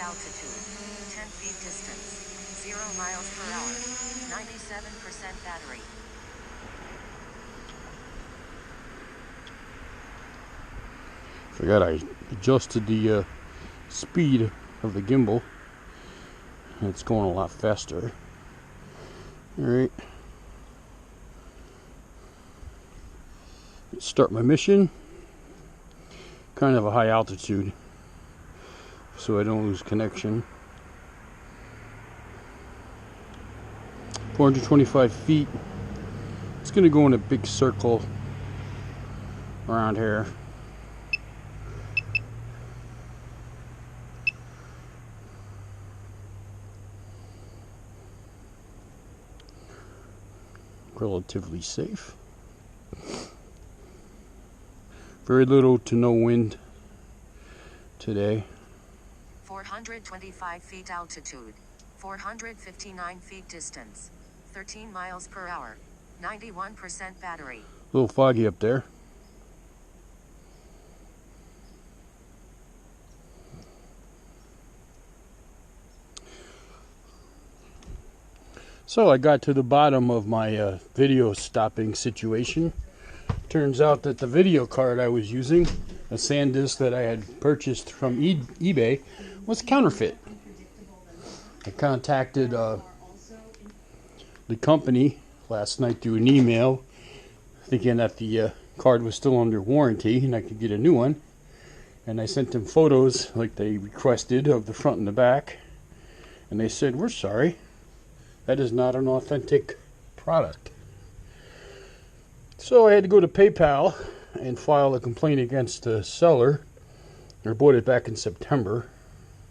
Altitude, 10 feet distance, 0 miles per hour, 97% battery. Forgot I adjusted the speed of the gimbal. It's going a lot faster. Alright. Start my mission. Kind of a high altitude, so I don't lose connection. 425 feet. It's going to go in a big circle around here. Relatively safe. Very little to no wind today. 425 feet altitude, 459 feet distance, 13 miles per hour, 91% battery. A little foggy up there. So I got to the bottom of my video stopping situation. Turns out that the video card I was using, a SanDisk that I had purchased from eBay, was counterfeit. I contacted the company last night through an email, thinking that the card was still under warranty and I could get a new one. And I sent them photos like they requested of the front and the back. And they said, "We're sorry. That is not an authentic product." So I had to go to PayPal and file a complaint against the seller. I bought it back in September.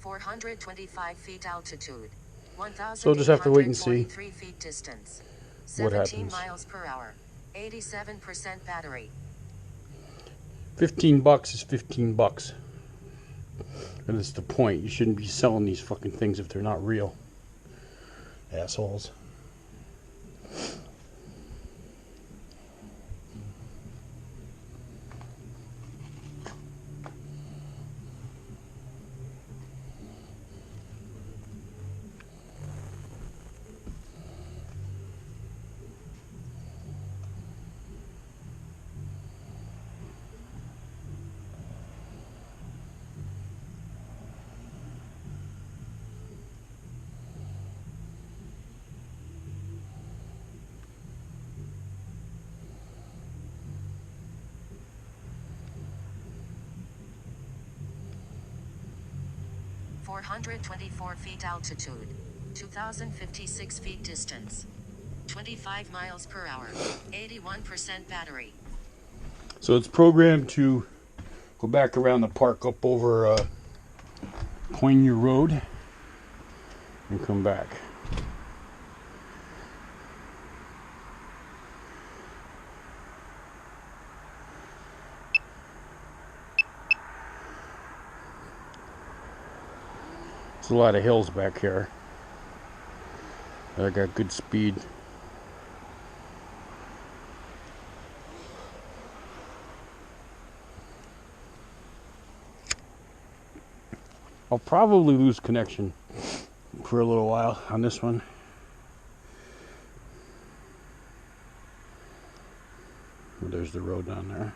425 feet altitude, So I'll just have to wait and see feet distance, what 17 happens. miles per hour, 87% battery. $15 is $15. And that's the point. You shouldn't be selling these fucking things if they're not real. Assholes. Four 424 feet altitude, 2,056 feet distance, 25 miles per hour, 81% battery. So it's programmed to go back around the park up over Coigny Road and come back. There's a lot of hills back here. I got good speed. I'll probably lose connection for a little while on this one. There's the road down there.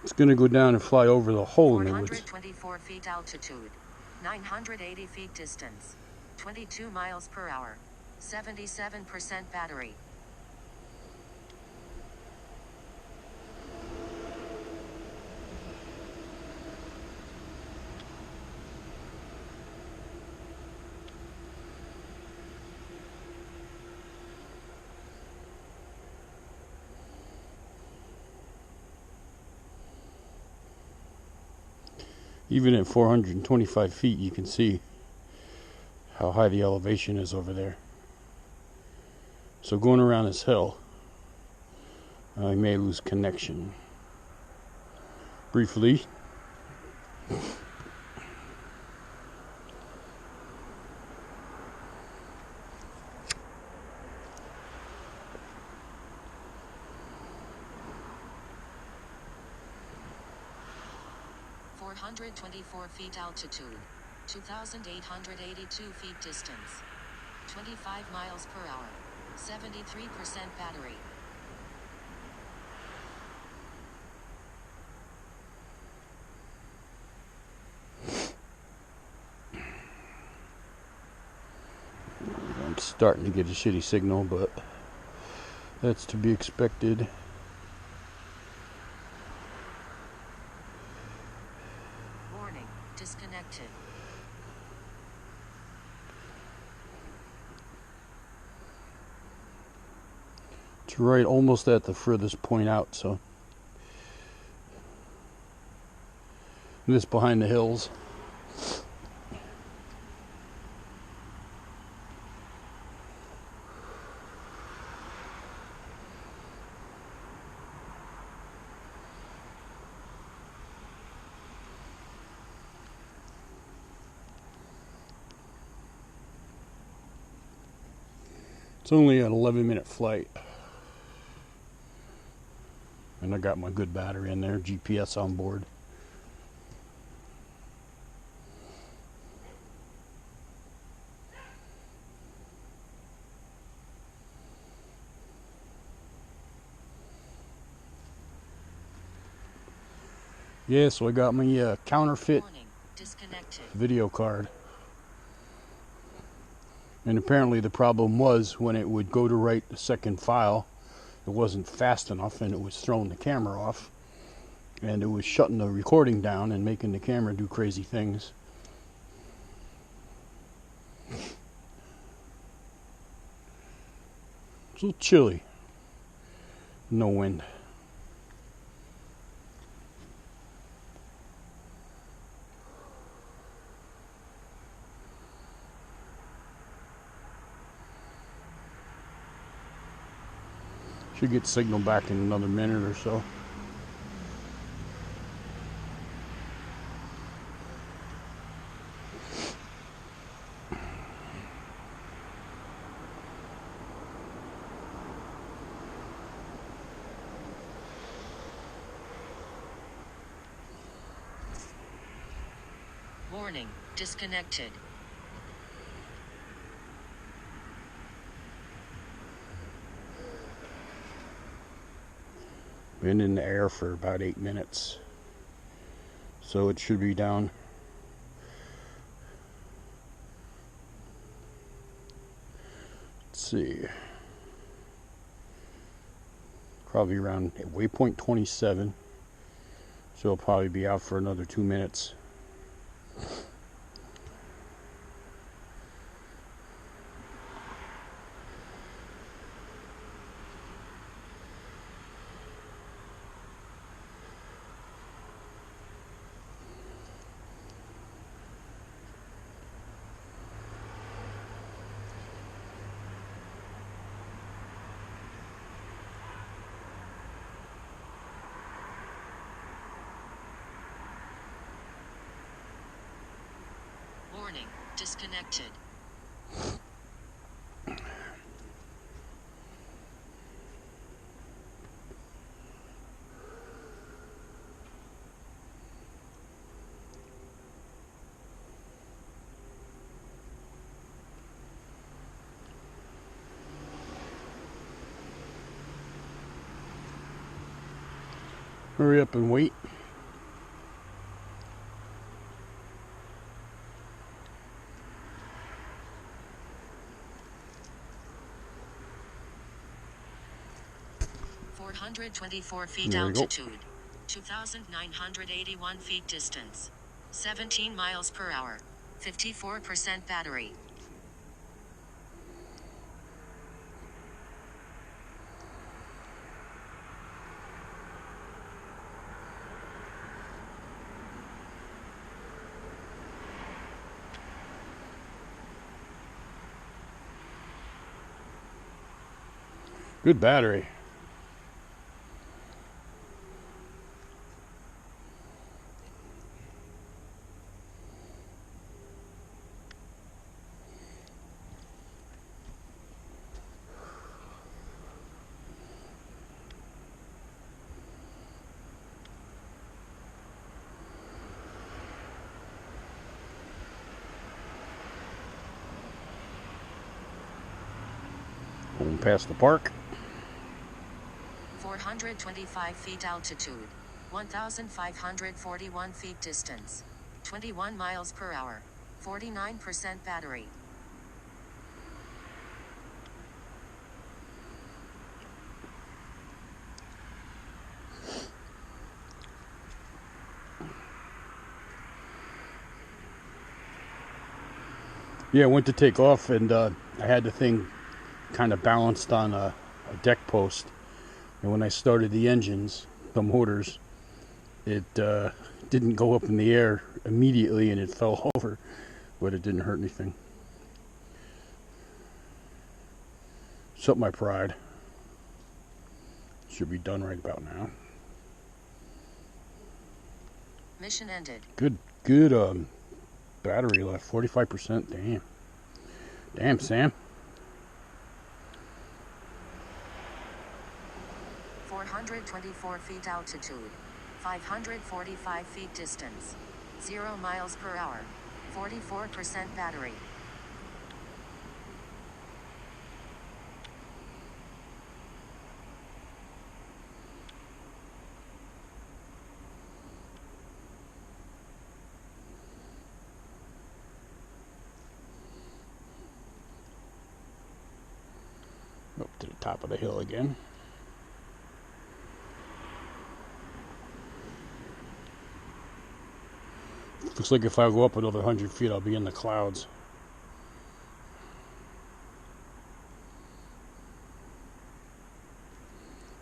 It's going to go down and fly over the hole in the woods. 424 feet altitude, 980 feet distance, 22 miles per hour, 77% battery. Even at 425 feet, you can see how high the elevation is over there. So going around this hill, I may lose connection. Briefly. 424 feet altitude, 2,882 feet distance, 25 miles per hour, 73% battery. I'm starting to get a shitty signal, but that's to be expected. Warning, disconnected. It's right almost at the furthest point out, so this behind the hills. It's only an 11-minute flight. And I got my good battery in there, GPS on board. Yeah, so I got my counterfeit video card. And apparently the problem was when it would go to write the second file, it wasn't fast enough and it was throwing the camera off. And it was shutting the recording down and making the camera do crazy things. It's a little chilly. No wind. Should get signal back in another minute or so. Warning, disconnected. Been in the air for about 8 minutes. So it should be down. Let's see. Probably around waypoint 27. So it'll probably be out for another 2 minutes. Warning, disconnected. Hurry up and wait. Four 424 feet altitude, 2,981 feet distance, 17 miles per hour, 54% battery. Good battery. Going past the park. 425 feet altitude. 1,541 feet distance. 21 miles per hour. 49% battery. Yeah, I went to take off and I had the thing kind of balanced on a deck post. And when I started the engines, the motors, it didn't go up in the air immediately and it fell over, but it didn't hurt anything. It's up my pride. Should be done right about now. Mission ended. Good battery left, 45%. Damn, Sam. 424 feet altitude. 545 feet distance. 0 miles per hour. 44% battery. Up to the top of the hill again. Looks like if I go up another 100 feet, I'll be in the clouds.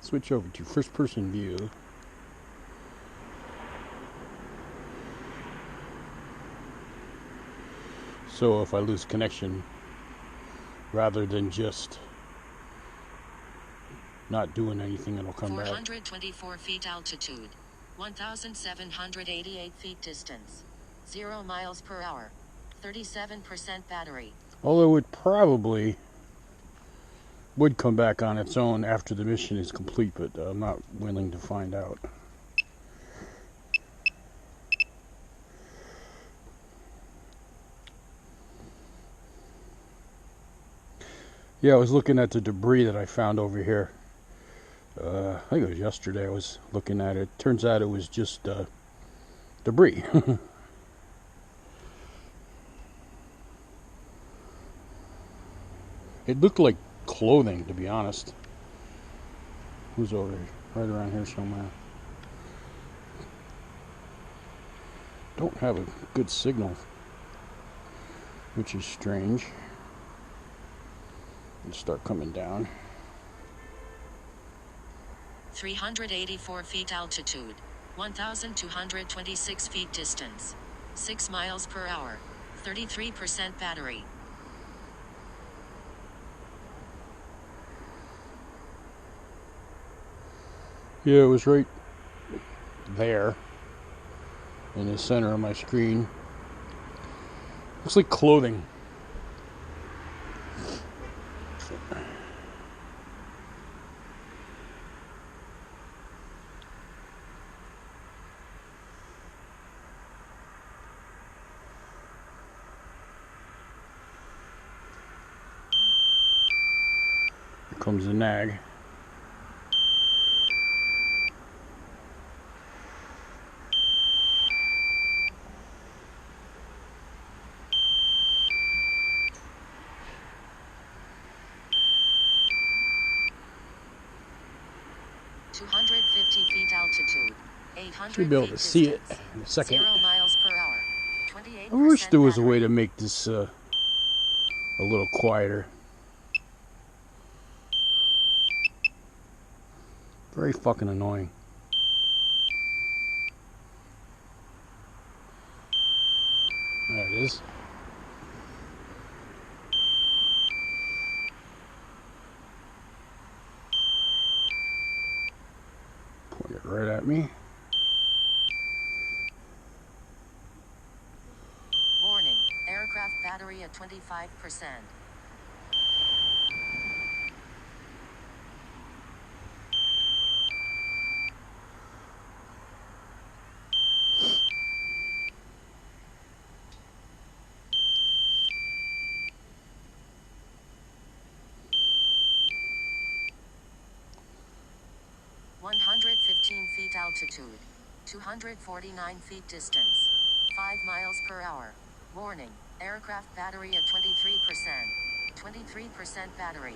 Switch over to first person view. So if I lose connection, rather than just not doing anything, it'll come back. 424 feet altitude. 1,788 feet distance. 0 miles per hour. 37% battery. Although it probably would come back on its own after the mission is complete, but I'm not willing to find out. Yeah, I was looking at the debris that I found over here. I think it was yesterday I was looking at it. Turns out it was just debris. It looked like clothing, to be honest. Who's over here? Right around here somewhere. Don't have a good signal, which is strange. Let's start coming down. 384 feet altitude. 1,226 feet distance. 6 miles per hour. 33% battery. Yeah, it was right there in the center of my screen. Looks like clothing. Here comes the nag. Should be able to see it in a second. 0 miles per hour. 28% I wish there was a battery. way to make this a little quieter. Very fucking annoying. There it is. right at me. Warning, aircraft battery at 25%. (115 feet altitude, 249 feet distance, 5 miles per hour). Warning, aircraft battery at 23%. 23% battery.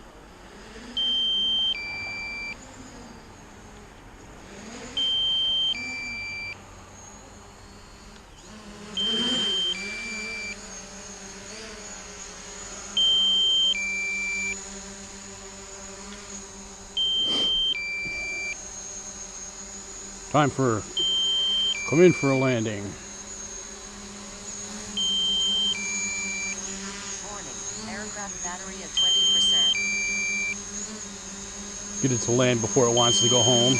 Time for come in for a landing. Warning, aircraft battery at 20%. Get it to land before it wants to go home.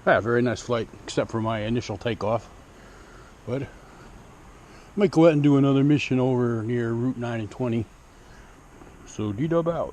Yeah, very nice flight, except for my initial takeoff. But might go out and do another mission over near Route 9 and 20. So D-Dub out.